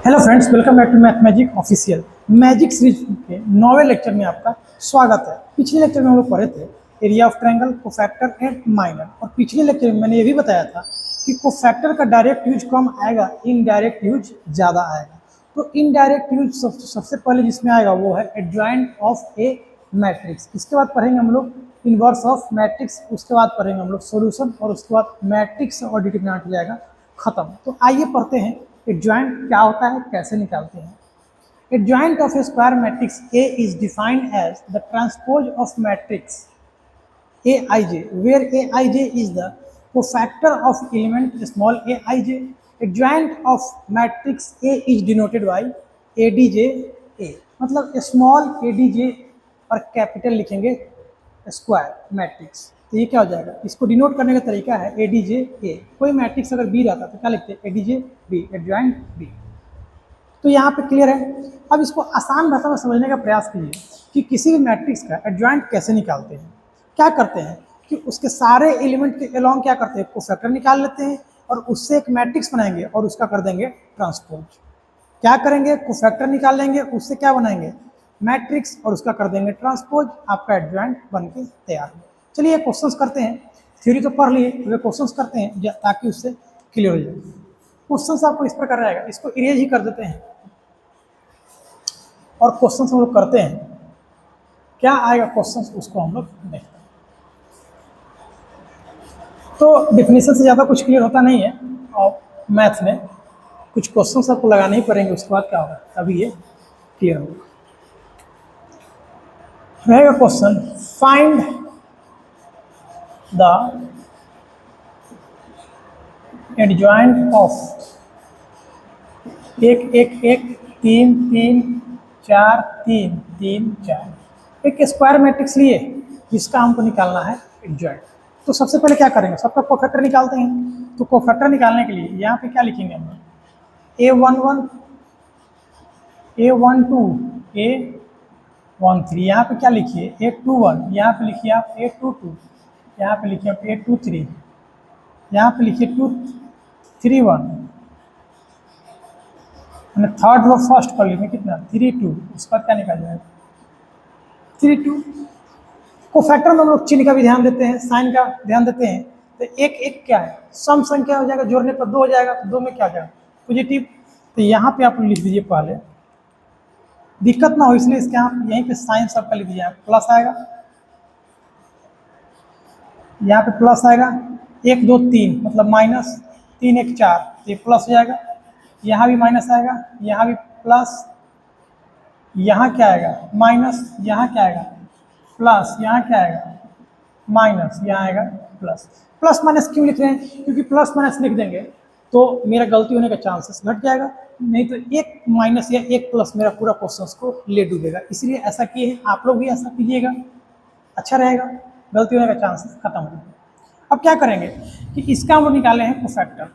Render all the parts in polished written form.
Hello friends, welcome back to math magic official. Magic series के 9वें lecture में आपका स्वागत है। पिछले लेक्चर में हम लोग पढ़े थे area of triangle, cofactor and minor. और पिछले लेक्चर में मैंने ये भी बताया था कि कोफैक्टर का डायरेक्ट यूज कम आएगा, इनडायरेक्ट यूज ज़्यादा आएगा। तो इनडायरेक्ट यूज सबसे पहले जिसमें आएगा वो है एडजॉइंट ऑफ ए मैट्रिक्स। इसके बाद पढ़ेंगे हम लोग इनवर्स ऑफ मैट्रिक्स, उसके बाद पढ़ेंगे हम लोग सॉल्यूशन, और उसके बाद मैट्रिक्स और डिटरमिनेंट हो जाएगा खत्म। तो आइए पढ़ते हैं एडजॉइंट क्या होता है, कैसे निकालते हैं। Adjoint of a square matrix A is defined as the transpose of matrix Aij, where Aij is the cofactor of element small aij. Adjoint of matrix A is denoted by Adj A, मतलब small adj और capital लिखेंगे square matrix. तो ये क्या हो जाएगा, इसको denote करने का तरीका है एडीजे ए। कोई मैट्रिक्स अगर बी रहता तो क्या लिखते हैं, एडीजे बी, एडजॉइंट बी। तो यहाँ पे क्लियर है। अब इसको आसान भाषा में समझने का प्रयास कीजिए कि किसी भी मैट्रिक्स का एडजॉइंट कैसे निकालते हैं। क्या करते हैं कि उसके सारे एलिमेंट के अलोंग क्या करते हैं, कोफैक्टर निकाल लेते हैं और उससे एक मैट्रिक्स बनाएंगे और उसका कर देंगे ट्रांसपोज। क्या करेंगे, कोफैक्टर निकाल लेंगे, उससे क्या बनाएंगे, मैट्रिक्स, और उसका कर देंगे ट्रांसपोज। आपका एडजॉइंट बन के तैयार हो। चलिए क्वेश्चंस करते हैं। थ्योरी तो पढ़ लिए, वे क्वेश्चंस करते हैं ताकि उससे क्लियर हो जाए। क्वेश्चंस आपको इस प्रकार रहेगा, इसको इरेज ही कर देते हैं और क्वेश्चन हम लोग करते हैं। क्या आएगा क्वेश्चन, उसको हम लोग देखते हैं। तो डिफिनीशन से ज़्यादा कुछ क्लियर होता नहीं है, और मैथ में कुछ क्वेश्चन आपको लगाने ही पड़ेंगे, उसके बाद क्या होगा, तभी ये क्लियर होगा। रहेगा question, find the adjoint of एक एक एक तीन तीन 4 3 3 4 एक स्क्वायर मैट्रिक्स लिए जिसका हमको निकालना है एडजॉइंट। तो सबसे पहले क्या करेंगे, सबका कोफैक्टर निकालते हैं। तो कोफैक्टर निकालने के लिए यहाँ पे क्या लिखेंगे हम, A11 A12 A13। यहाँ पे क्या लिखिए, A21, यहाँ पे लिखिए आप A22, यहाँ पे लिखिए आप A23, यहाँ पे लिखिए 231, मैंने थर्ड रो फर्स्ट कर लिया कितना 32, उसका क्या निकाल जाएगा 32। कोफैक्टर में हम लोग चिन्ह का भी ध्यान देते हैं, साइन का ध्यान देते हैं। तो एक एक क्या है, सम संख्या हो जाएगा, जोड़ने पर 2 हो जाएगा, तो 2 में क्या हो जाएगा पॉजिटिव। तो यहाँ पे आप लिख दीजिए, पहले दिक्कत ना हो इसलिए इसके यहाँ यहीं पे साइन सबका लिख दीजिए। प्लस आएगा, यहाँ पे प्लस आएगा, 1 2 3 मतलब माइनस, 3 1 4, तो ये प्लस हो जाएगा। यहाँ भी माइनस आएगा, यहाँ भी प्लस, यहाँ क्या आएगा माइनस, यहाँ क्या आएगा प्लस, यहाँ क्या आएगा माइनस, यहाँ आएगा प्लस। प्लस माइनस क्यों लिख रहे हैं, क्योंकि प्लस माइनस लिख देंगे तो मेरा गलती होने का चांसेस घट जाएगा, नहीं तो एक माइनस या एक प्लस मेरा पूरा क्वेश्चन को ले डूबेगा। इसलिए ऐसा किए हैं, आप लोग भी ऐसा कीजिएगा, अच्छा रहेगा, गलती होने का चांसेस खत्म हो जाएगा। अब क्या करेंगे कि इसका हम निकाले हैं कोफैक्टर,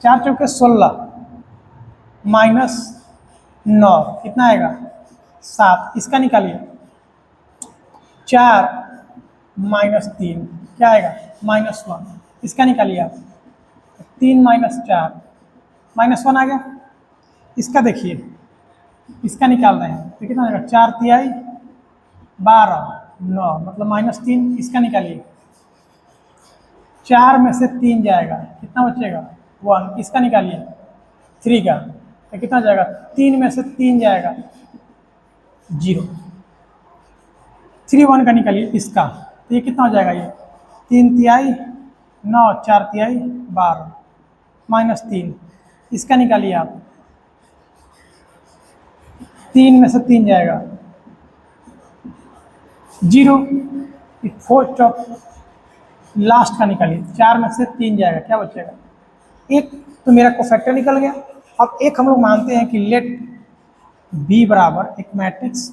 4 चौके 16 माइनस 9 कितना आएगा 7। इसका निकालिए, 4 माइनस 3 क्या आएगा -1। इसका निकालिए आप, 3 माइनस 4 -1 आ गया। इसका देखिए, इसका निकाल रहे हैं तो कितना आएगा 4 तिहाई 12 9 मतलब -3। इसका निकालिए, 4 में से 3 जाएगा, कितना बचेगा 1। इसका निकालिए 3 का, तो कितना जाएगा 3 में से 3 जाएगा 0। 3 1 का निकालिए इसका, तो ये कितना हो जाएगा, ये 3 तिहाई 9 4 तिहाई 12 -3। इसका निकालिए आप, 3 में से 3 जाएगा 0। 4 चौक लास्ट का निकालिए, 4 में से 3 जाएगा, क्या बचेगा 1। तो मेरा कोफैक्टर निकल गया। अब एक हम लोग मानते हैं कि लेट बी बराबर एक मैट्रिक्स,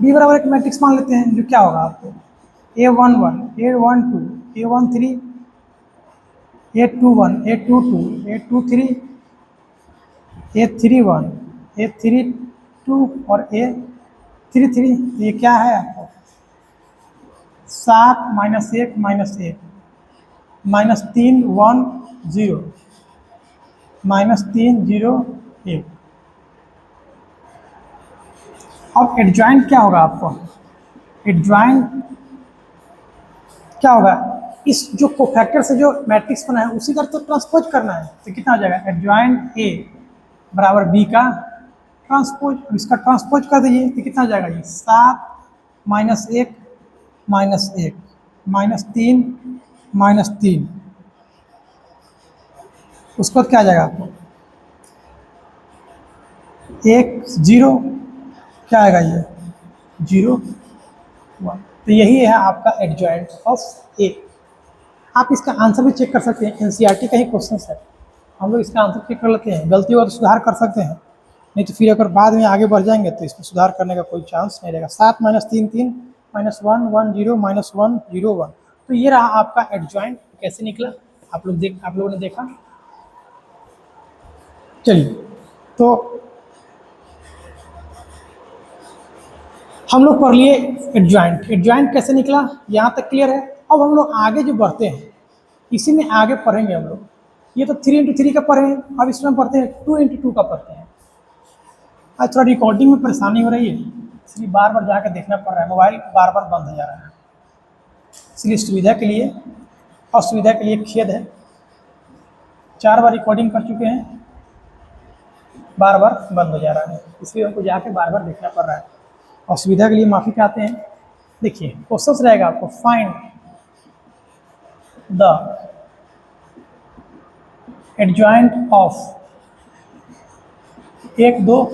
बी बराबर एक मैट्रिक्स मान लेते हैं, जो क्या होगा आपको A11 A12 A13 A21 A22 A23 A31 A32 और A33। ये क्या है आपको 7 -1 -1, -3 1 0 -3 0 1। अब एडजॉइंट क्या होगा आपको, एडजॉइंट क्या होगा, इस जो कोफैक्टर से जो मैट्रिक्स बना है उसी का तो ट्रांसपोज करना है, तो कितना हो जाएगा, एडजॉइंट ए बराबर बी का ट्रांसपोज। अब इसका ट्रांसपोज कर दीजिए तो कितना हो जाएगा, ये 7 -1 -1 -3 -3, उसके बाद क्या आ जाएगा आपको 1 0, क्या आएगा ये 0 1। तो यही है आपका एडजॉइंट ऑफ ए। आप इसका आंसर भी चेक कर सकते हैं, एनसीईआरटी का ही क्वेश्चन है, हम लोग इसका आंसर चेक कर लेते हैं, गलती होगा तो सुधार कर सकते हैं, नहीं तो फिर अगर बाद में आगे बढ़ जाएंगे तो इसमें सुधार करने का कोई चांस नहीं रहेगा। 7 -3 3 -1 1 0 -1 0 1। तो ये रहा आपका एडजॉइंट, कैसे निकला आप लोगों ने देखा। चलिए, तो हम लोग पढ़ लिए एडजॉइंट, एडजॉइंट कैसे निकला यहाँ तक क्लियर है। अब हम लोग आगे जो बढ़ते हैं इसी में आगे पढ़ेंगे हम लोग, ये तो 3 × 3 का पढ़े हैं, अब इसमें पढ़ते हैं 2 × 2 का पढ़ते हैं। आज थोड़ा रिकॉर्डिंग में परेशानी हो रही है, इसलिए बार बार जाकर देखना पड़ रहा है, मोबाइल बार बार बंद हो जा रहा है, इसलिए सुविधा के लिए और सुविधा के लिए खेद है। 4 बार रिकॉर्डिंग कर चुके हैं, बार बार बंद हो जा रहा है, इसलिए हमको जाके बार बार देखना पड़ रहा है, और सुविधा के लिए माफ़ी चाहते हैं। देखिए क्वेश्चन रहेगा आपको, फाइंड द एडजॉइंट ऑफ 1 2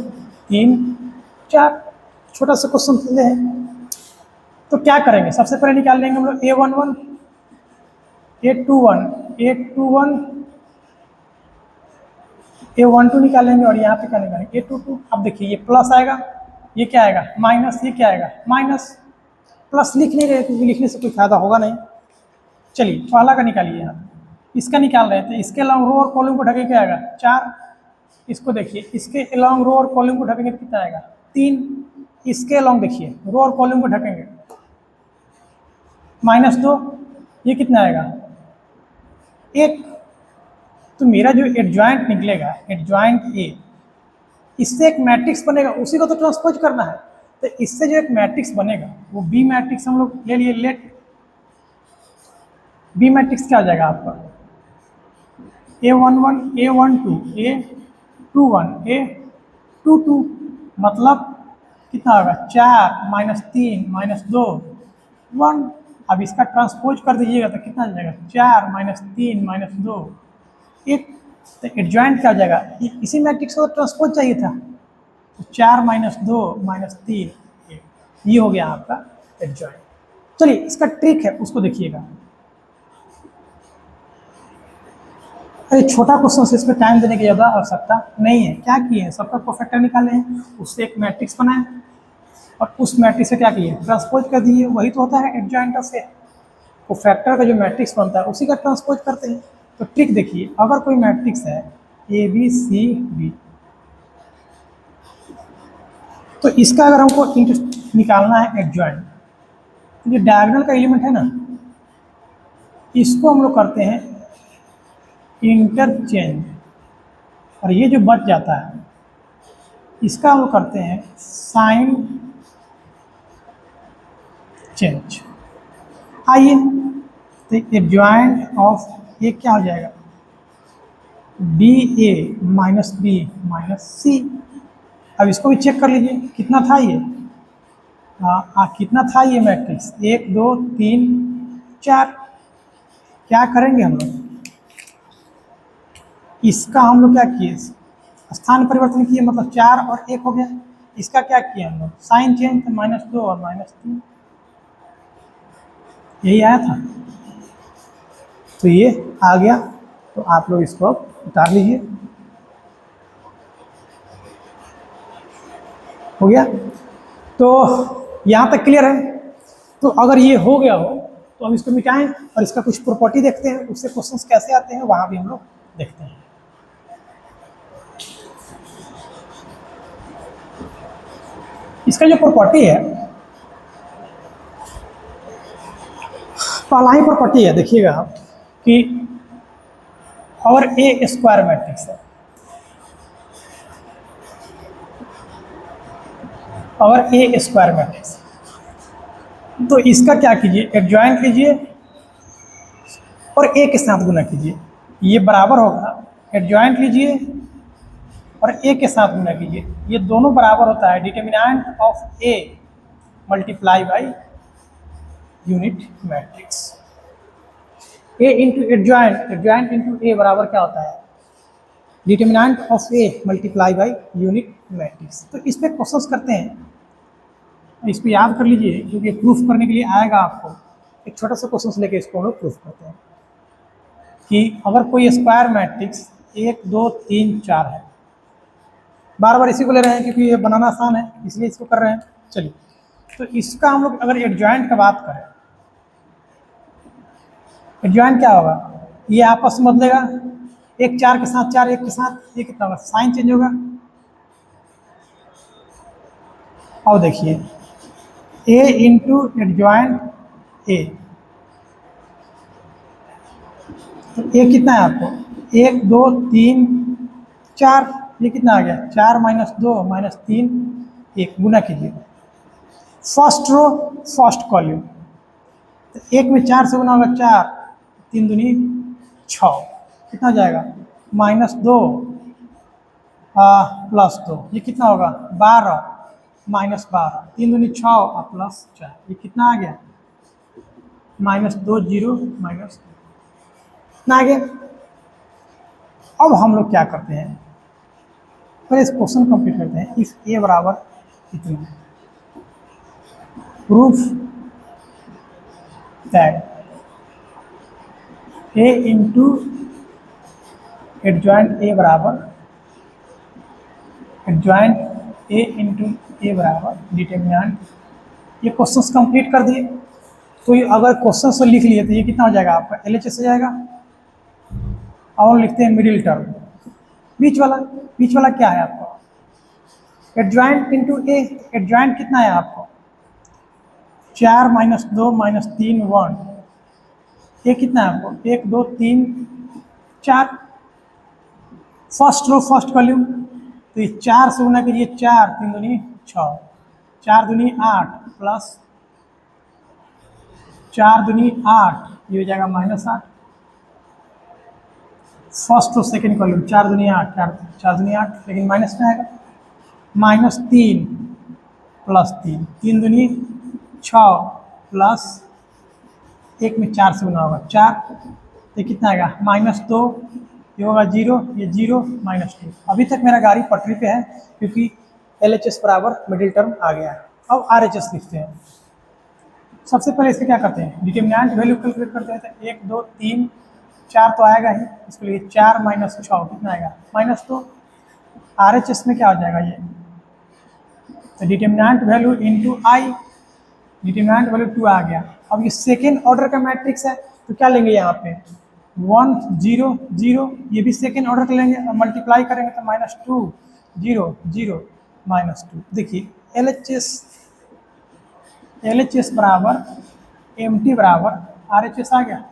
3 4। छोटा सा क्वेश्चन ले हैं, तो क्या करेंगे, सबसे पहले निकाल लेंगे हम लोग A11 A21 A21 A12 निकाल लेंगे, और यहाँ पे क्या निकालेंगे A22। अब देखिए ये प्लस आएगा, ये क्या आएगा माइनस, ये क्या आएगा माइनस, प्लस लिख नहीं रहे क्योंकि लिखने से कोई फायदा होगा नहीं। चलिए पहला का निकालिए, यहाँ इसका निकाल रहे थे, इसके अलॉन्ग रो और कॉलम को ढके क्या आएगा 4। इसको देखिए, इसके अलॉन्ग रो और कॉलम को ढकेंगे तो कितना आएगा 3। इसके अलॉन्ग देखिए रो और कॉलम को ढकेंगे -2, ये कितना आएगा 1। तो मेरा जो एडजॉइंट निकलेगा, एडजॉइंट ए, इससे एक मैट्रिक्स बनेगा, उसी को तो ट्रांसपोज करना है, तो इससे जो एक मैट्रिक्स बनेगा वो बी मैट्रिक्स हम लोग ले लिए। लेट बी मैट्रिक्स क्या हो जाएगा आपका A11 A12 A21 A22, मतलब कितना होगा 4 -3 -2 1। अब इसका ट्रांसपोज कर दीजिएगा तो कितना आ जाएगा 4 -3 -2 1। तो एडजॉइंट क्या हो जाएगा, इसी मैट्रिक्स को ट्रांसपोज चाहिए था, तो 4 -2 -3 1, ये हो गया आपका एडजॉइंट। चलिए इसका ट्रिक है उसको देखिएगा। अरे छोटा क्वेश्चन से इसमें टाइम देने की ज़्यादा आवश्यकता नहीं है। क्या किए हैं, सबका कोफैक्टर निकाले हैं, उससे एक मैट्रिक्स बनाए और उस मैट्रिक्स से क्या किए ट्रांसपोज कर दिए, वही तो होता है एडजॉइंट ऑफ ए। कोफैक्टर का जो मैट्रिक्स बनता है उसी का ट्रांसपोज करते हैं। तो ट्रिक देखिए, अगर कोई मैट्रिक्स है ABCD, तो इसका अगर हमको निकालना है एडजॉइंट, तो ये डायगोनल का एलिमेंट है ना, इसको हम लोग करते हैं इंटरचेंज, और ये जो बच जाता है इसका हम लोग करते हैं साइन चेंज। आइए, तो एडजॉइंट ऑफ ये क्या हो जाएगा BA -B -C। अब इसको भी चेक कर लीजिए कितना था ये, कितना था ये मैट्रिक्स 1 2 3 4। क्या करेंगे हम लोग, इसका हम लोग क्या किए स्थान परिवर्तन किए, मतलब 4 और 1 हो गया। इसका क्या किया हम लोग साइन चेंज, -2 और -3, यही आया था, तो ये आ गया। तो आप लोग इसको उतार लीजिए, हो गया। तो यहाँ तक क्लियर है। तो अगर ये हो गया हो तो हम इसको मिटाएं और इसका कुछ प्रॉपर्टी देखते हैं, उससे क्वेश्चंस कैसे आते हैं वहाँ भी हम लोग देखते हैं। इसका जो प्रॉपर्टी है, पहला ही प्रॉपर्टी है, देखिएगा आप कि और ए स्क्वायर मैट्रिक्स है, और ए स्क्वायर मैट्रिक्स, तो इसका क्या कीजिए, एडजॉइंट लीजिए और ए के साथ गुना कीजिए, ये बराबर होगा, एडजॉइंट लीजिए और ए के साथ गुना कीजिए, ये दोनों बराबर होता है determinant of A multiply by unit matrix. A into adjoint, adjoint into A बराबर क्या होता है, determinant of A multiply by unit matrix. तो इस पर क्वेश्चंस करते हैं, इसको याद कर लीजिए क्योंकि प्रूफ करने के लिए आएगा आपको। एक छोटा सा क्वेश्चन लेके इसको हम लोग प्रूफ करते हैं कि अगर कोई स्क्वायर मैट्रिक्स 1 2 3 4 है, बार बार इसी को ले रहे हैं क्योंकि ये बनाना आसान है इसलिए इसको कर रहे हैं। चलिए, तो इसका हम लोग अगर एडजॉइंट का बात करें, एडजॉइंट क्या होगा, ये आपस में बदलेगा, एक 4 के साथ 4, एक के साथ ये कितना होगा, साइन चेंज होगा। और देखिए ए इंटू एडजॉइंट ए, तो ए कितना है आपको, 1 2 3 4, ये कितना आ गया, 4 माइनस 2 माइनस 3 1, गुना कीजिए फर्स्ट रो फर्स्ट कॉलम, तो 1 में 4 से गुना होगा 4, 3 दूनी 6, कितना जाएगा माइनस 2 प्लस 2, ये कितना होगा 12 माइनस 12, 3 दूनी 6 और प्लस 4, ये कितना आ गया माइनस 2 0 माइनस 2, कितना आ गया। अब हम लोग क्या करते हैं, पहले इस क्वेश्चन कंप्लीट करते हैं। इफ ए बराबर इतना, proof that A into adjoint A बराबर, एडजॉइंट ए इंटू ए बराबर डिटर्मिनेंट, ये क्वेश्चंस कंप्लीट कर दिए। तो ये अगर क्वेश्चन से लिख लिए तो ये कितना हो जाएगा आपका, LHS हो जाएगा। और लिखते हैं मिडिल टर्म, बीच वाला, बीच वाला क्या है आपका, एडजॉइंट इंटू ए, एडजॉइंट कितना है आपको 4 माइनस 2 माइनस 3 1, ये कितना है आपको 1 2 3 4, फर्स्ट रो फर्स्ट कॉलम, तो ये 4 से गुना कीजिए, 4 3 दूनी 6, 4 दूनी 8 प्लस 4 दूनी 8, ये हो जाएगा minus 8, first row second column 4 दूनी 8, 4 दूनी 8, लेकिन माइनस में आएगा, माइनस 3 प्लस 3, 3 दूनी 6 प्लस 1 में 4 से गुना होगा 4, तो कितना आएगा माइनस 2, ये होगा 0, ये 0 माइनस 2। अभी तक मेरा गाड़ी पटरी पे है क्योंकि LHS बराबर मिडिल टर्म आ गया है। अब RHS लिखते हैं। सबसे पहले इसके क्या करते हैं, डिटर्मिनेंट वैल्यू कैलकुलेट करते हैं, तो 1 2 3 4 तो आएगा ही, इसके लिए 4 माइनस 6 कितना आएगा माइनस 2। RHS में क्या हो जाएगा ये, तो डिटर्मिनेंट वैल्यू इंटू आई, डिटर्मिनेंट वैल्यू 2 आ गया। अब ये सेकेंड ऑर्डर का मैट्रिक्स है तो क्या लेंगे यहाँ पे 1 0 0, ये भी सेकेंड ऑर्डर का लेंगे और मल्टीप्लाई करेंगे तो माइनस 2 0 0 माइनस 2। देखिए LHS बराबर MT बराबर RHS आ गया।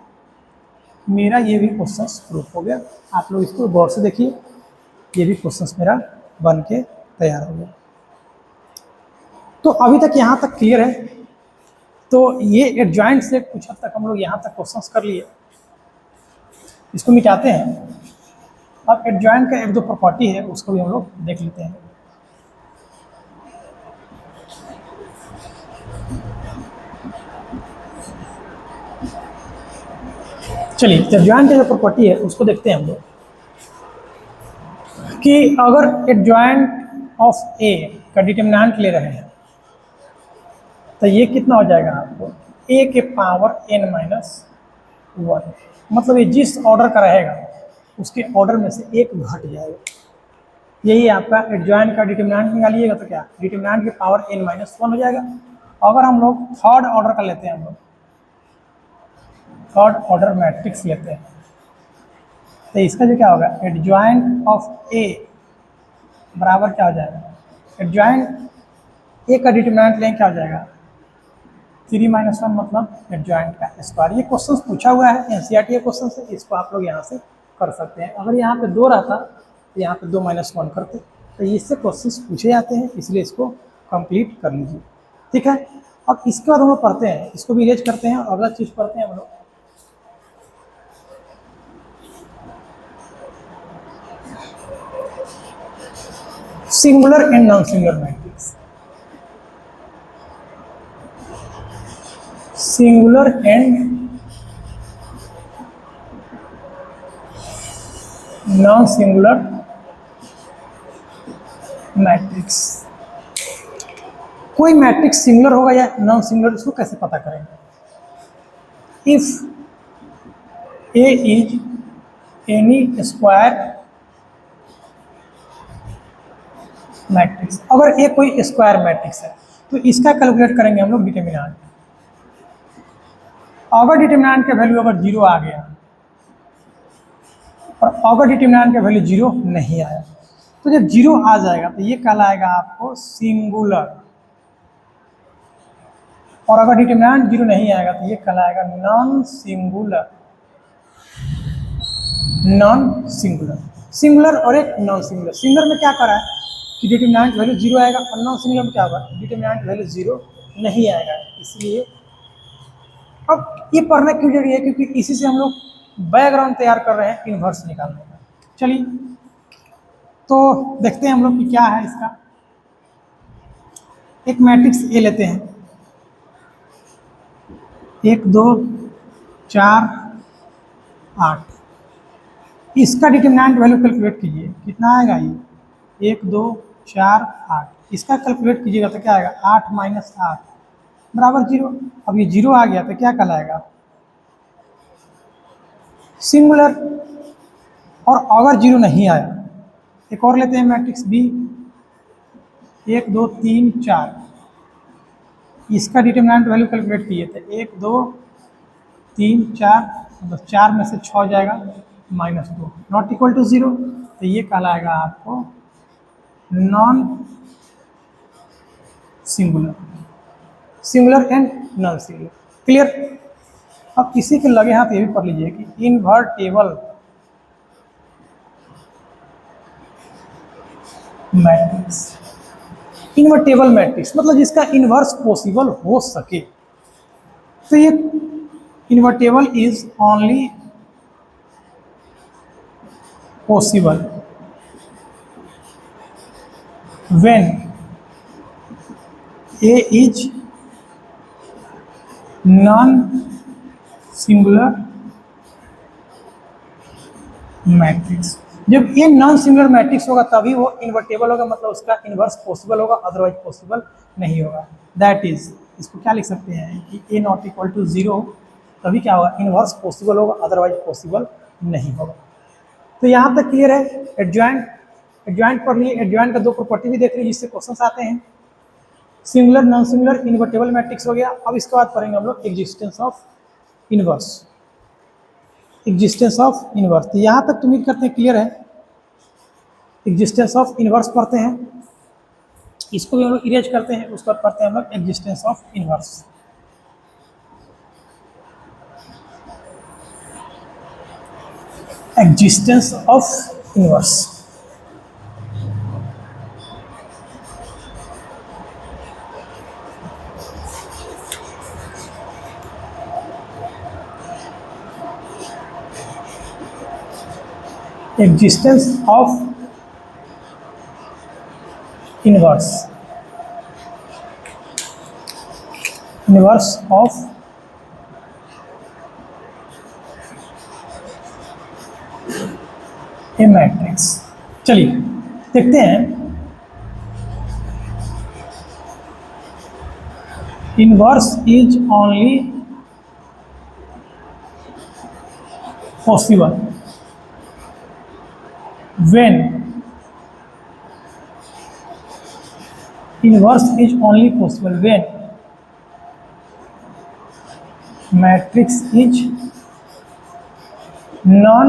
मेरा ये भी क्वेश्चन प्रूफ हो गया। आप लोग इसको गौर से देखिए, ये भी क्वेश्चन मेरा बन के तैयार हो गया। तो अभी तक यहाँ तक क्लियर है। तो ये एडजॉइंट से कुछ हद तक हम लोग यहाँ तक क्वेश्चंस कर लिए, इसको मिटाते हैं। अब एडजॉइंट का एक दो प्रॉपर्टी है उसको भी हम लोग देख लेते हैं। चलिए, एडजॉइंट की जो प्रॉपर्टी है उसको देखते हैं हम लोग कि अगर एडजॉइंट ऑफ ए का डिटर्मिनेंट ले रहे हैं तो ये कितना हो जाएगा आपको a के पावर n माइनस 1, मतलब ये जिस ऑर्डर का रहेगा उसके ऑर्डर में से एक घट जाएगा। यही आपका एडजॉइंट का डिटर्मिनेंट निकालिएगा तो क्या डिटर्मिनेंट के पावर n माइनस 1 हो जाएगा। अगर हम लोग थर्ड ऑर्डर का लेते हैं, हम लोग थर्ड ऑर्डर मैट्रिक्स लेते हैं तो इसका जो क्या होगा एडजॉइंट ऑफ ए बराबर क्या हो जाएगा, एडजॉइंट ए का डिटर्मिनेंट लेंगे क्या हो जाएगा 3 - 1 मतलब एडजॉइंट का स्क्वायर। ये क्वेश्चन पूछा हुआ है एनसीईआरटी के क्वेश्चन से, इसको आप लोग यहाँ से कर सकते हैं। अगर यहाँ पे 2 रहता तो यहाँ पे 2 - 1 करते, तो इससे क्वेश्चन पूछे जाते हैं, इसलिए इसको कंप्लीट कर लीजिए। ठीक है, अब इसके बाद हम लोग पढ़ते हैं, इसको भी इरेज करते हैं और अगला चीज पढ़ते हैं हम लोग। Singular and non singular matrix. Singular and non singular matrix. कोई मैट्रिक्स सिंगुलर होगा या नॉन सिंगुलर, इसको कैसे पता करेंगे? If A is N E square matrix, अगर ए कोई स्क्वायर मैट्रिक्स है तो इसका कैलकुलेट करेंगे हम लोग डिटरमिनेंट। अगर डिटरमिनेंट का वैल्यू अगर 0 आ गया और अगर डिटरमिनेंट का वैल्यू 0 नहीं आया, तो जब 0 आ जाएगा तो ये कहलाएगा आपको सिंगुलर, और अगर डिटरमिनेंट 0 नहीं आएगा तो ये कहलाएगा non singular. Non singular, singular और एक नॉन सिंगुलर। सिंगुलर में क्या करा है कि डिटरमिनेंट वैल्यू 0 आएगा, और नॉन सिंगुलर में क्या होगा, डिटरमिनेंट वैल्यू 0 नहीं आएगा। इसलिए अब ये पढ़ना क्यों जरूरी है, क्योंकि इसी से हम लोग बैकग्राउंड तैयार कर रहे हैं इन्वर्स निकालने का। चलिए तो देखते हैं हम लोग कि क्या है इसका। एक मैट्रिक्स ए लेते हैं, 1 2 4 8। इसका डिटरमिनेंट वैल्यू कैलकुलेट कीजिए, कितना आएगा ये 1 2 4 8। इसका कैलकुलेट कीजिएगा तो क्या आएगा 8 - 8 बराबर 0। अब ये 0 आ गया तो क्या कहलाएगा सिंगुलर। और अगर 0 नहीं आया, एक और लेते हैं मैट्रिक्स बी, 1 2 3 4। इसका डिटरमिनेंट वैल्यू कैलकुलेट किए थे 1 2 3 4, मतलब 4 में से 6 जाएगा -2, नॉट इक्वल टू 0। तो ये कहलाएगा आपको non singular. Singular and non singular, clear. अब इसी के लगे हाथ ये भी पढ़ लीजिए कि इनवर्टेबल मैट्रिक्स। इनवर्टेबल मैट्रिक्स मतलब जिसका इनवर्स पॉसिबल हो सके। तो ये invertible is only possible when A is non singular matrix. जब ये नॉन सिंगुलर मैट्रिक्स होगा तभी वो इन्वर्टेबल होगा, मतलब उसका इन्वर्स पॉसिबल होगा, अदरवाइज पॉसिबल नहीं होगा। दैट इज, इसको क्या लिख सकते हैं कि ए नॉट इक्वल टू 0 तभी क्या होगा इन्वर्स पॉसिबल होगा, अदरवाइज पॉसिबल नहीं होगा। तो यहाँ तक क्लियर है। एडजॉइंट, एडजॉइंट पढ़ लिए, एडजॉइंट का 2 प्रॉपर्टी भी देख लीजिए जिससे क्वेश्चन आते हैं। Singular non singular invertible matrix हो गया। अब इसके बाद पढ़ेंगे हम लोग existence of inverse. Existence of inverse, तो यहाँ तक उम्मीद करते हैं क्लियर है। एग्जिस्टेंस ऑफ इनवर्स पढ़ते हैं, इसको भी हम लोग इरेज करते हैं, उसके बाद पढ़ते हैं हम लोग existence of inverse. Existence of inverse, existence of inverse, inverse of a matrix। चलिए देखते हैं। inverse is only possible when inverse is only possible when matrix is non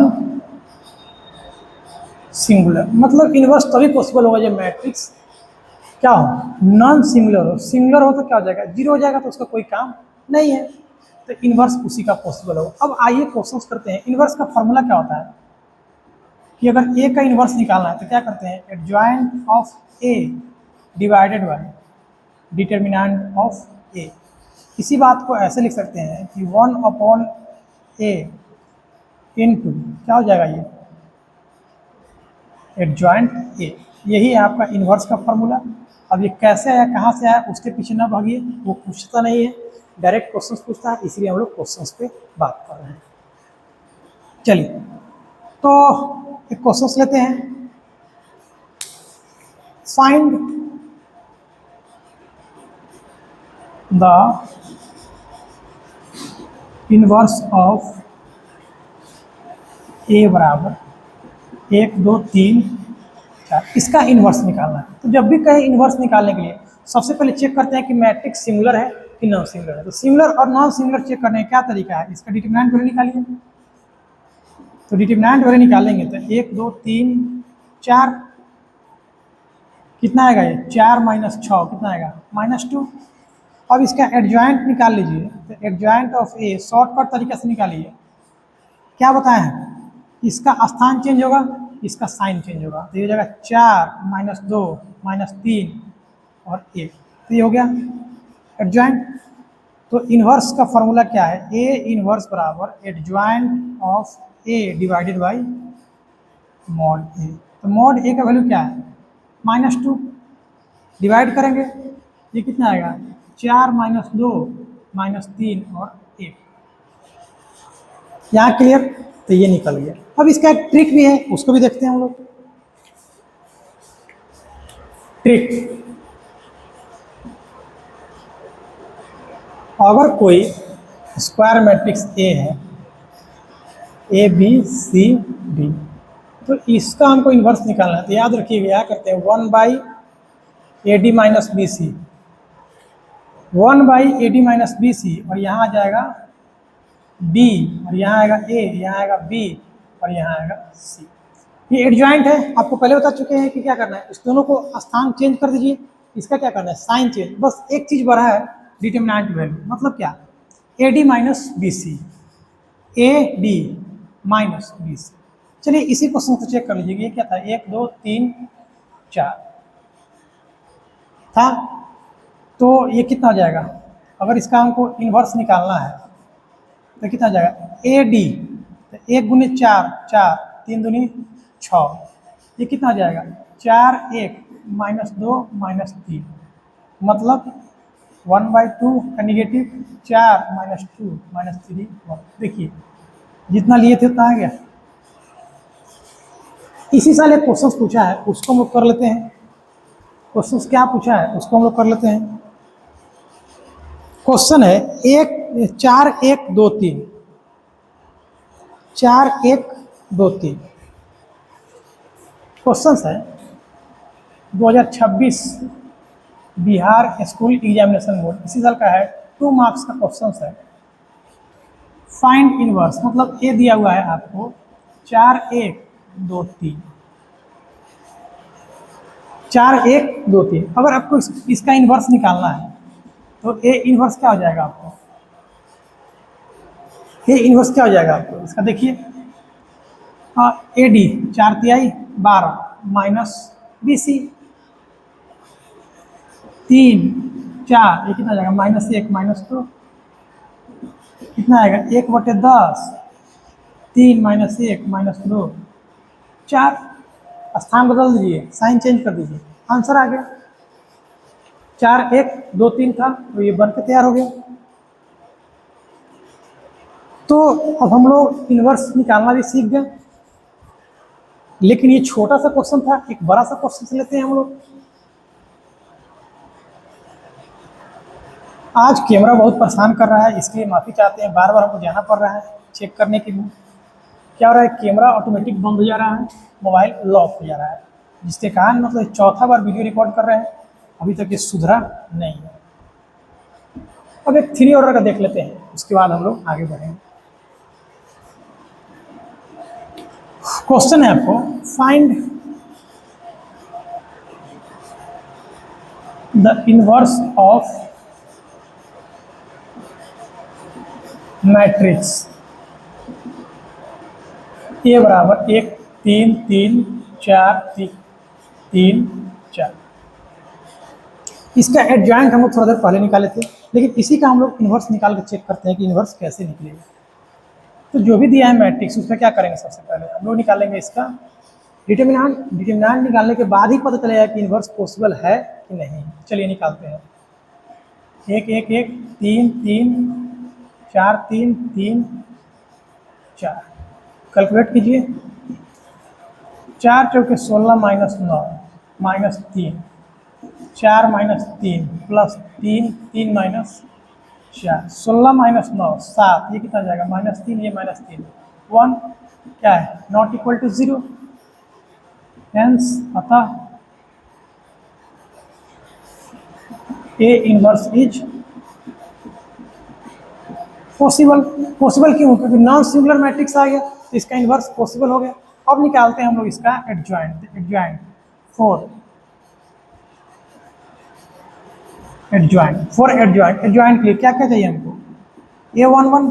singular. मतलब इनवर्स तभी पॉसिबल होगा जब मैट्रिक्स क्या हो नॉन सिंगुलर हो। सिंगुलर हो तो क्या हो जाएगा 0 हो जाएगा, तो उसका कोई काम नहीं है, तो इन्वर्स उसी का पॉसिबल होगा। अब आइए क्वेश्चंस करते हैं। इन्वर्स का फॉर्मूला क्या होता है कि अगर ए का इन्वर्स निकालना है तो क्या करते हैं, adjoint of A divided by determinant of A. इसी बात को ऐसे लिख सकते हैं कि 1/a इनटू क्या हो जाएगा ये, एडजॉइंट ए। यही है आपका इन्वर्स का फॉर्मूला। अब ये कैसे आया, कहाँ से आया, उसके पीछे ना भागिए, वो पूछता नहीं है, डायरेक्ट क्वेश्चंस पूछता है, इसीलिए हम लोग क्वेश्चंस पे बात कर रहे हैं। चलिए तो एक क्वेश्चंस लेते हैं। फाइंड द इनवर्स ऑफ ए बराबर 1 2 3 4, इसका इन्वर्स निकालना है। तो जब भी कहें इन्वर्स निकालने के लिए सबसे पहले चेक करते हैं कि मैट्रिक्स सिमिलर है कि नॉन सिमिलर है। तो सिमिलर और नॉन सिमिलर चेक करने का क्या तरीका है, इसका डिटरमिनेंट वैल्यू निकालिए। तो डिटरमिनेंट वैल्यू निकालेंगे तो 1 2 3 4, कितना आएगा ये, 4 माइनस 6 कितना आएगा, -2। अब इसका एडजॉइंट निकाल लीजिए। तो एडजॉइंट ऑफ ए शॉर्टकट तरीके से निकालिए। क्या बताए हैं, इसका स्थान चेंज होगा, इसका साइन चेंज होगा। तो ये हो जाएगा 4 - 2 -3 और 1, तो ये हो गया एडजॉइंट। तो इन्वर्स का फॉर्मूला क्या है, ए इन्वर्स बराबर adjoint of A divided by mod A. तो मॉड ए का वैल्यू क्या है, -2, डिवाइड करेंगे, ये कितना आएगा, 4 - 2 -3 और 1। यहाँ क्लियर, तो ये निकल गया। अब इसका एक ट्रिक भी है, उसको भी देखते हैं हम लोग। ट्रिक, अगर कोई स्क्वायर मैट्रिक्स ए है, ए बी सी डी, तो इसका हमको इन्वर्स निकालना है। तो याद रखिएगा, क्या करते हैं, 1/AD - BC, 1/AD - BC, और यहाँ आ जाएगा B, और यहाँ आएगा A, यहाँ आएगा B, और यहाँ आएगा C। ये एडजॉइंट है, आपको पहले बता चुके हैं कि क्या करना है, इस दोनों को स्थान चेंज कर दीजिए। इसका क्या करना है, साइन चेंज, बस एक चीज़ बढ़ा है, डिटरमिनेंट वैल्यू, मतलब क्या, AD - BC, AD - BC। चलिए इसी क्वेश्चन को चेक कर लीजिए, ये क्या था, 1 2 3 4 था। तो ये कितना हो जाएगा, अगर इसका हमको इन्वर्स निकालना है तो कितना हो जाएगा, AD, तो 1 × 4 4, 3 दूनी 6, ये कितना हो जाएगा, 4 1 -2 -3, मतलब 1/2 का निगेटिव, 4 -2 -3 1। देखिए जितना लिए थे उतना आ गया। इसी साल एक क्वेश्चन पूछा है, उसको हम लोग कर लेते हैं। क्वेश्चन क्या पूछा है उसको हम लोग कर लेते हैं। क्वेश्चन है 4 1 2 3, 4 1 2 3। क्वेश्चन है 2026 बिहार स्कूल एग्जामिनेशन बोर्ड, इसी साल का है, 2 मार्क्स का क्वेश्चन है। फाइंड इनवर्स, मतलब ए दिया हुआ है आपको 4 1 2 3, 4 1 2 3। अगर आपको इसका इन्वर्स निकालना है तो ए इन्वर्स क्या हो जाएगा आपको, ए इन्वर्स क्या हो जाएगा आपको, इसका देखिए, AD 4 तिहाई 12 - BC 3 4, ये कितना जाएगा, -1 -2, कितना आएगा, 1/10, 3 - 1 - 2 4। स्थान बदल दीजिए, साइन चेंज कर दीजिए, आंसर आ गया। 4 1 2 3 था, तो ये बन के तैयार हो गया। तो अब हम लोग इन्वर्स निकालना भी सीख गए, लेकिन ये छोटा सा क्वेश्चन था, एक बड़ा सा क्वेश्चन से लेते हैं हम लोग। आज कैमरा बहुत परेशान कर रहा है, इसके लिए माफ़ी चाहते हैं, बार बार हमको जाना पड़ रहा है चेक करने के लिए। क्या हो रहा है, कैमरा ऑटोमेटिक बंद हो जा रहा है, मोबाइल लॉक हो जा रहा है, जिसके कारण मतलब चौथा बार वीडियो रिकॉर्ड कर रहे हैं, अभी तक ये सुधरा नहीं है। अब एक 3 ऑर्डर का देख लेते हैं, उसके बाद हम लोग आगे बढ़ेंगे। क्वेश्चन है आपको, find the inverse of matrix A बराबर 1 3 3 4 3 3 4। इसका एडजॉइंट हम लोग थोड़ा देर पहले निकाले थे, लेकिन इसी का हम लोग इन्वर्स निकाल कर चेक करते हैं कि इन्वर्स कैसे निकलेगा। तो जो भी दिया है मैट्रिक्स उसमें क्या करेंगे, सबसे पहले हम लोग निकालेंगे इसका डिटर्मिनेंट। डिटर्मिनेंट निकालने के बाद ही पता चलेगा कि इन्वर्स पॉसिबल है कि नहीं। चलिए निकालते हैं। 1 1 1 3 3 4 3 3 4। कैलकुलेट कीजिए। 4 चौके 16 minus 9 minus 3 4 minus 3 plus 3 3 minus 4 16 minus 9 7। ये कितना जाएगा, माइनस 3, ये माइनस 3 1 क्या है, नॉट इक्वल टू 0। हेंस अतः A inverse is possible. Possible क्यों, क्योंकि नॉन सिंगुलर मैट्रिक्स आ गया तो इसका इनवर्स पॉसिबल हो गया। अब निकालते हैं हम लोग इसका एडजॉइंट। एडजॉइंट 4 एडजॉइंट एडजॉइंट के लिए क्या क्या चाहिए हमको, A11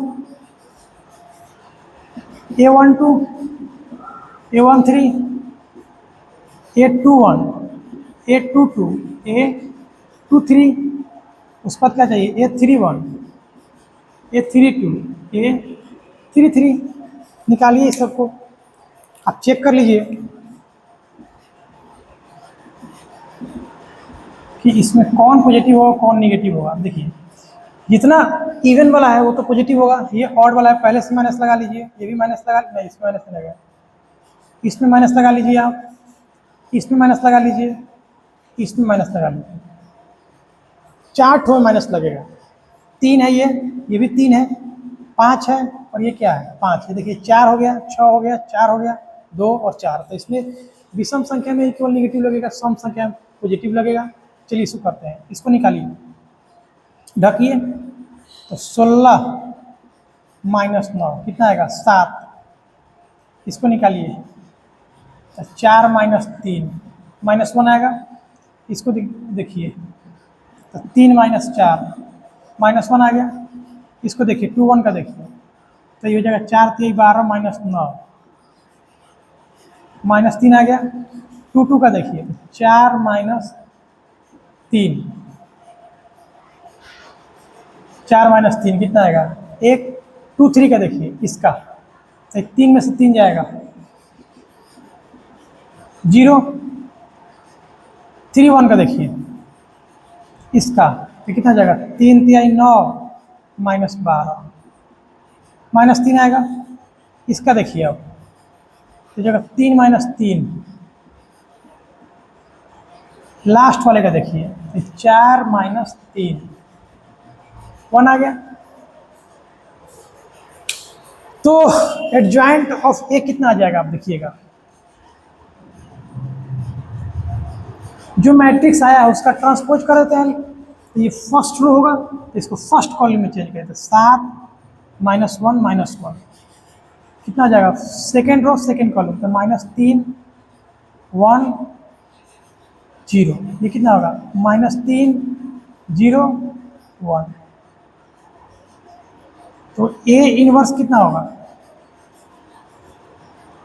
A12 A13 A21 A22 A23। उसके बाद क्या चाहिए, A31 A32 A33। निकालिए इस सबको, आप चेक कर लीजिए कि इसमें कौन पॉजिटिव होगा कौन नेगेटिव होगा। देखिए जितना इवन वाला है वो तो पॉजिटिव होगा, ये ऑड वाला है पहले से माइनस लगा लीजिए, ये भी माइनस लगा, नहीं इसमें माइनस नहीं लगा, इसमें माइनस लगा लीजिए आप, इसमें माइनस लगा लीजिए, इसमें माइनस लगा लीजिए। 4 ठो माइनस लगेगा। 3 है, ये भी 3 है, 5 है और ये क्या है 5। ये देखिए 4 हो गया, 6 हो गया, 4 हो गया, 2 और 4। तो इसमें विषम संख्या में केवल निगेटिव लगेगा, सम संख्या में पॉजिटिव लगेगा। चलिए इसको करते हैं, इसको निकालिए, ढकिए। तो 16 माइनस 9 कितना आएगा, 7। इसको निकालिए। तो 4 माइनस 3 माइनस 1 आएगा। इसको देखिए, तो 3 माइनस 4 माइनस 1 आ गया। इसको देखिए 2 1 का देखिए, तो ये हो जाएगा 4 3 12 माइनस 9 माइनस 3 आ गया। 2 2 का देखिए, 4 माइनस 3 4 माइनस 3 कितना आएगा, 1 2 3 का देखिए इसका, तो 3 में से 3 जाएगा 0। 3 1 का देखिए इसका, तो कितना जाएगा, 3 3 9 माइनस 12 माइनस 3 आएगा। इसका देखिए अब, तो जगह 3 माइनस 3। लास्ट वाले का देखिए, 4 माइनस 3 1 आ गया। तो एडजॉइंट ऑफ ए कितना आ जाएगा, आप देखिएगा। जो मैट्रिक्स आया उसका ट्रांसपोज कर देते हैं, तो ये फर्स्ट रो होगा, तो इसको फर्स्ट कॉलम में चेंज करते हैं। 7 माइनस 1 माइनस 1 कितना आ जाएगा, सेकेंड रो सेकेंड कॉलम, तो माइनस 3 1 0। ये कितना होगा, माइनस 3 0 1। तो ए इनवर्स कितना होगा,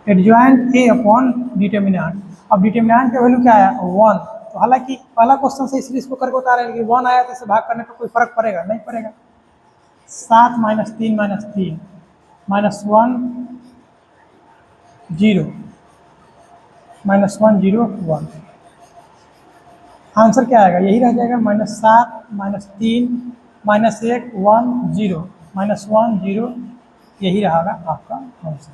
एडजॉइंट ए अपॉन डिटर्मिनेंट। अब डिटर्मिनेंट का वैल्यू क्या आया, 1। तो हालांकि पहला क्वेश्चन से इसलिए इसको करके बता रहे हैं कि 1 आया तो इसे भाग करने पर कोई फर्क पड़ेगा नहीं पड़ेगा। 7 माइनस 3 माइनस 1 0 माइनस 1 0 1। आंसर क्या आएगा, यही रह जाएगा, माइनस 7 माइनस 3 माइनस 1 1 0 माइनस 1 0, यही रहेगा आपका आंसर।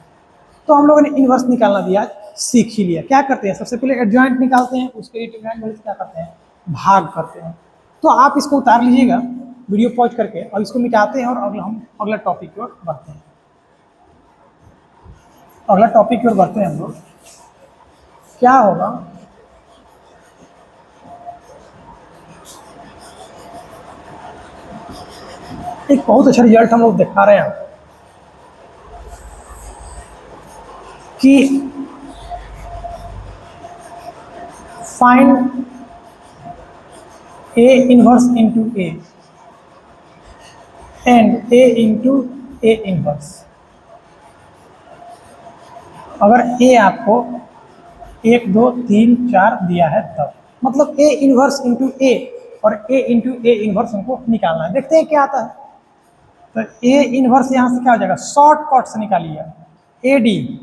तो हम लोगों ने इनवर्स निकालना भी आज सीख ही लिया। क्या करते हैं, सबसे पहले एडजॉइंट निकालते हैं, उसके डिटर्मिनेंट वैल्यू क्या करते हैं, भाग करते हैं। तो आप इसको उतार लीजिएगा वीडियो पॉज करके, और इसको मिटाते हैं और हम अगला टॉपिक की ओर बढ़ते हैं। अगला टॉपिक की ओर बढ़ते हैं हम लोग। क्या होगा, एक बहुत अच्छा रिजल्ट हम लोग दिखा रहे हैं कि find A inverse into A and A into A inverse. अगर ए आपको 1 2 3 4 दिया है तब, मतलब ए इनवर्स इंटू ए और ए इंटू ए इनवर्स हमको निकालना है। देखते हैं क्या आता है। तो ए इनवर्स यहाँ से क्या हो जाएगा, शॉर्टकट से निकालिए। A D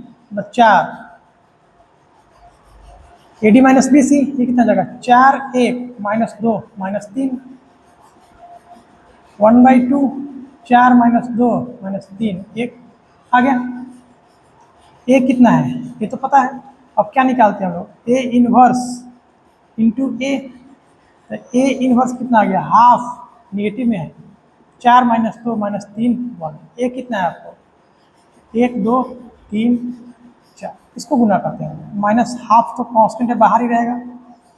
4, A D minus B C, ये कितना जाएगा 4 1 -2 -3, 1/2, 4 -2 -3, 1 आ गया। ए कितना है ये तो पता है। अब क्या निकालते हैं हम लोग, ए इनवर्स इंटू ए। तो ए इनवर्स कितना आ गया, हाफ निगेटिव में है, 4 -2 -3 1। ए कितना है आपको, 1 2 3 4, इसको गुना करते हैं। माइनस हाफ तो कांस्टेंट है, बाहर ही रहेगा।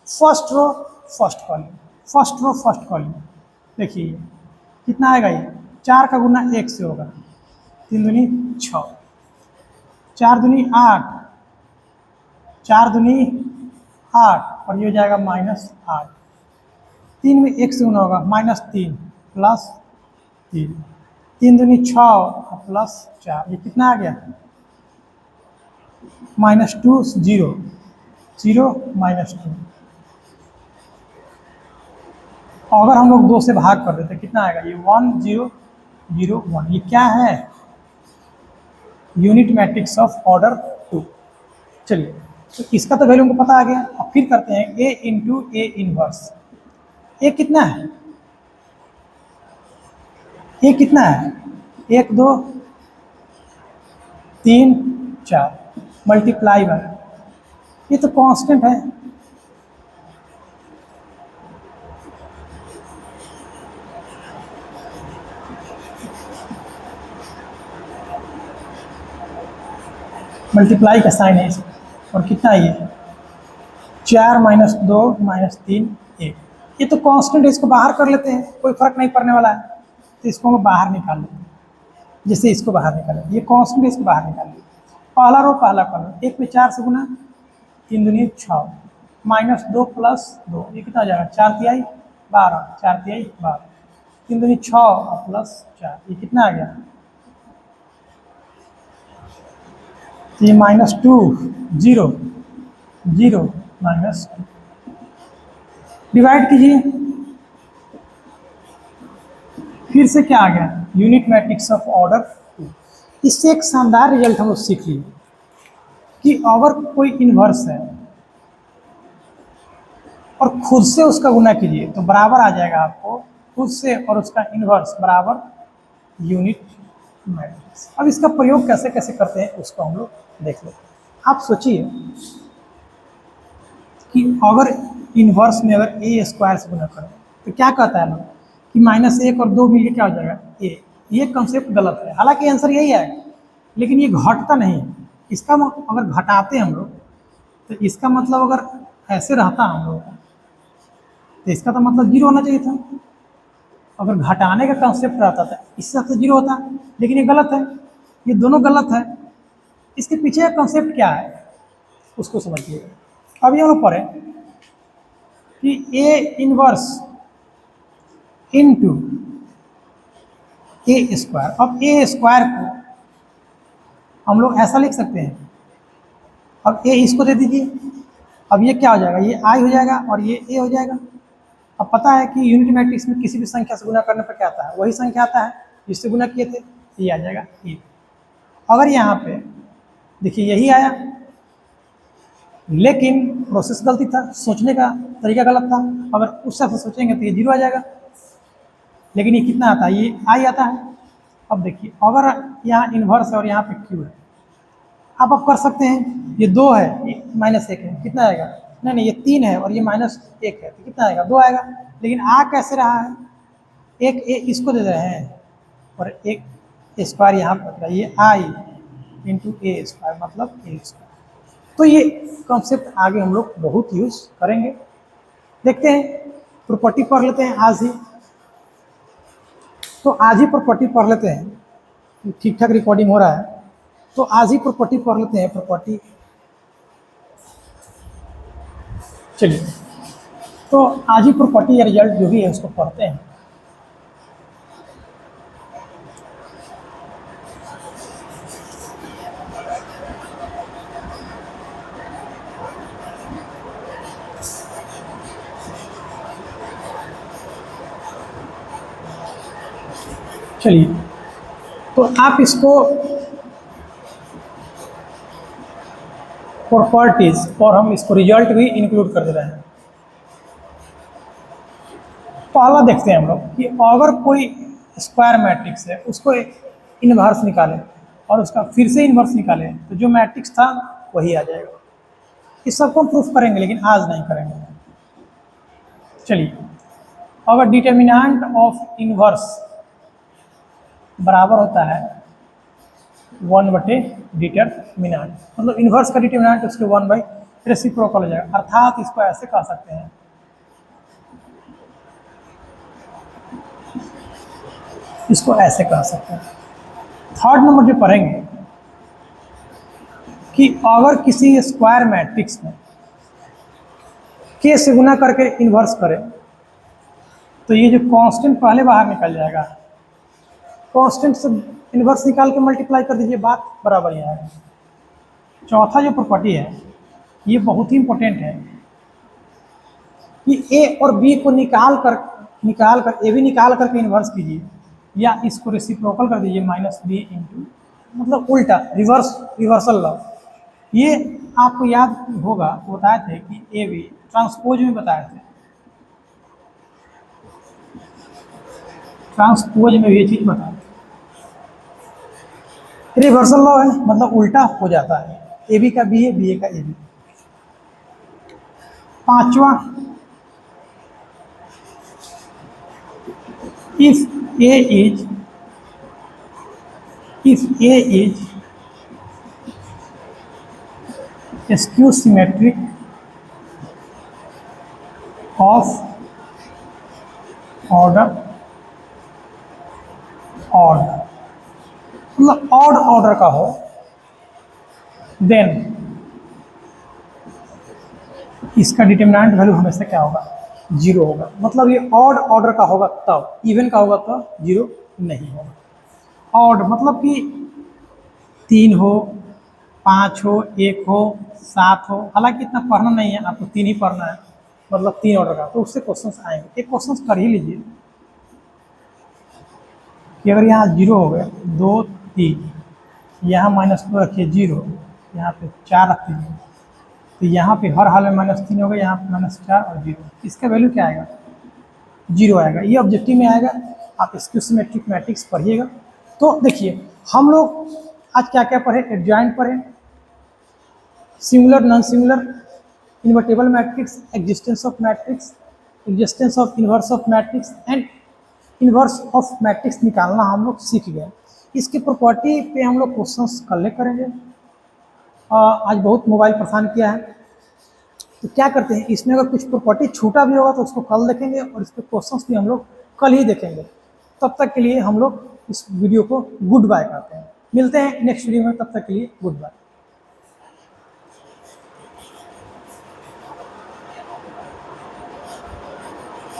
First row first column, first row first column. देखिए कितना आएगा, ये 4 का गुना 1 से होगा, 3 दूनी 6, 4 दूनी 8, 4 दूनी 8 और ये हो जाएगा -8। 3 में 1 से गुना होगा, -3 +3, 3 दूनी 6 और +4, ये कितना आ गया, -2 0 0 -2। अगर हम लोग 2 से भाग कर देते कितना आएगा, ये 1 0 0 1। ये क्या है, यूनिट मैट्रिक्स ऑफ ऑर्डर 2। चलिए तो इसका तो वैल्यू हमको पता आ गया। अब फिर करते हैं ए इंटू ए इनवर्स। ए कितना है, ए कितना है, 1 2 3 4 मल्टीप्लाई बाय, ये तो कांस्टेंट है। मल्टीप्लाई का साइन है इसमें, और कितना है ये 4 -2 -3 1। ये तो कांस्टेंट है, इसको बाहर कर लेते हैं, कोई फर्क नहीं पड़ने वाला है। तो इसको हम बाहर निकाल लेते हैं, जैसे इसको बाहर निकालें, ये कांस्टेंट है, इसको बाहर निकाल लेते। पहला रो पहला कॉलम, 1 में 4 से गुना, 3 दूनी 6, -2 + 2, ये कितना हो जाएगा 4 तिहाई 12, 4 तिहाई 12, 3 दूनी 6 और +4, ये कितना आ गया, ये -2 0 0 -2। डिवाइड कीजिए, फिर से क्या आ गया, यूनिट मैट्रिक्स ऑफ ऑर्डर 2। इससे एक शानदार रिजल्ट हम लोग सीख लिए कि अगर कोई इन्वर्स है और खुद से उसका गुना कीजिए तो बराबर आ जाएगा आपको, खुद से और उसका इन्वर्स बराबर यूनिट मैट्रिक्स। अब इसका प्रयोग कैसे कैसे करते हैं उसको हम लोग देख लेते हैं। आप सोचिए कि अगर इन्वर्स में अगर ए स्क्वायर से गुना करें तो क्या कहता है लोग कि -1 और 2 मिलकर क्या हो जाएगा ए। ये कंसेप्ट गलत है, हालांकि आंसर यही है, लेकिन ये घटता नहीं। इसका अगर घटाते हम लोग तो इसका मतलब अगर ऐसे रहता हम लोग तो इसका तो मतलब 0 होना चाहिए था। अगर घटाने का कंसेप्ट रहता था इससे तो 0 होता, लेकिन ये गलत है, ये दोनों गलत है। इसके पीछे का कंसेप्ट क्या है उसको समझिएगा। अब ये लोग पढ़े कि A inverse into A square. अब ए स्क्वायर को हम लोग ऐसा लिख सकते हैं, अब ए इसको दे दीजिए, अब ये क्या हो जाएगा, ये आई हो जाएगा और ये ए हो जाएगा। अब पता है कि यूनिट मैट्रिक्स में किसी भी संख्या से गुना करने पर क्या आता है, वही संख्या आता है जिससे गुना किए थे, ये आ जाएगा ए। अगर यहाँ पे देखिए यही आया, लेकिन प्रोसेस गलती था, सोचने का तरीका गलत था। अगर उस हिसाब से सोचेंगे तो ये 0 आ जाएगा, लेकिन ये कितना आता है, ये आई आता है। अब देखिए अगर यहाँ इन्वर्स है और यहाँ पे क्यू है, आप कर सकते हैं, ये 2 है -1 है, कितना आएगा, नहीं ये 3 है और ये -1 है तो कितना आएगा 2 आएगा। लेकिन आ कैसे रहा है, एक ए इसको दे रहे हैं और एक स्क्वायर यहाँ पर, ये आई इंटू ए स्क्वायर मतलब ए स्क्वायर। तो ये कॉन्सेप्ट आगे हम लोग बहुत यूज करेंगे। देखते हैं प्रॉपर्टी पढ़ लेते हैं आज ही, तो आज ही प्रॉपर्टी पढ़ लेते हैं। ठीक ठाक रिकॉर्डिंग हो रहा है तो आज ही प्रॉपर्टी पढ़ लेते हैं। प्रॉपर्टी चलिए, तो आज ही प्रॉपर्टी या रिजल्ट जो भी है उसको पढ़ते हैं। चलिए, तो आप इसको प्रॉपर्टीज और हम इसको रिजल्ट भी इंक्लूड कर दे रहे हैं। पहला देखते हैं हम लोग कि अगर कोई स्क्वायर मैट्रिक्स है उसको इन्वर्स निकालें और उसका फिर से इन्वर्स निकालें तो जो मैट्रिक्स था वही आ जाएगा। इस सबको हम प्रूफ करेंगे लेकिन आज नहीं करेंगे। चलिए, अगर डिटर्मिनेंट ऑफ इन्वर्स बराबर होता है 1/डिटर्मिनेंट, मतलब इन्वर्स का डिटर्मिनेंट उसके 1 रेसिप्रोकल हो जाएगा। अर्थात इसको ऐसे कह सकते हैं, इसको ऐसे कह सकते हैं। थर्ड नंबर जो पढ़ेंगे कि अगर किसी स्क्वायर मैट्रिक्स में के से गुना करके इन्वर्स करें तो ये जो कांस्टेंट पहले बाहर निकल जाएगा, कांस्टेंट से इन्वर्स निकाल के मल्टीप्लाई कर दीजिए, बात बराबर ही आएगा। चौथा जो प्रॉपर्टी है ये बहुत ही इंपॉर्टेंट है कि ए और बी को निकाल कर ए भी निकाल करके इन्वर्स कीजिए या इसको रेसिप्रोकल कर दीजिए -b इंटू, मतलब उल्टा रिवर्सल लॉ। ये आपको याद होगा, बताए थे कि ए बी ट्रांसपोज में बताए थे, ट्रांसपोज में ये चीज बताए थे। रिवर्सल लॉ है मतलब उल्टा हो जाता है, ए बी का बी है, बी ए का ए बी। पांचवा, if A is skew symmetric of order odd, मतलब ऑड ऑर्डर का हो, देन इसका डिटर्मिनेंट वैल्यू हमेशा क्या होगा, 0 होगा। मतलब ये ऑड ऑर्डर का होगा तब, इवन का होगा तो 0 नहीं होगा। ऑड मतलब कि 3 हो, 5 हो, 1 हो, 7 हो, हालांकि इतना पढ़ना नहीं है आपको, 3 ही पढ़ना है, मतलब 3 ऑर्डर का, तो उससे क्वेश्चंस आएंगे। एक क्वेश्चंस कर ही लीजिए कि अगर यहाँ 0 हो गया, 2 3, यहाँ -2 रखिए 0, यहाँ पे 4 रख दीजिए, तो यहाँ पे हर हाल में -3 होगा, यहाँ पे -4 और 0, इसका वैल्यू क्या आएगा, 0 आएगा। ये ऑब्जेक्टिव में आएगा, आप स्क्यू सिमेट्रिक मैट्रिक्स पढ़िएगा। तो देखिए हम लोग आज क्या क्या पढ़े, एडजॉइंट पढ़े, singular non singular, invertible matrix, existence of matrix, existence of inverse of matrix and inverse of matrix निकालना हम लोग सीख गए। इसकी प्रॉपर्टी पे हम लोग क्वेश्चंस कल करेंगे। आज बहुत मोबाइल परेशान किया है, तो क्या करते हैं, इसमें अगर कुछ प्रॉपर्टी छूटा भी होगा तो उसको कल देखेंगे और इस पर क्वेश्चंस भी हम लोग कल ही देखेंगे। तब तक के लिए हम लोग इस वीडियो को गुड बाय करते हैं, मिलते हैं नेक्स्ट वीडियो में, तब तक के लिए गुड बाय।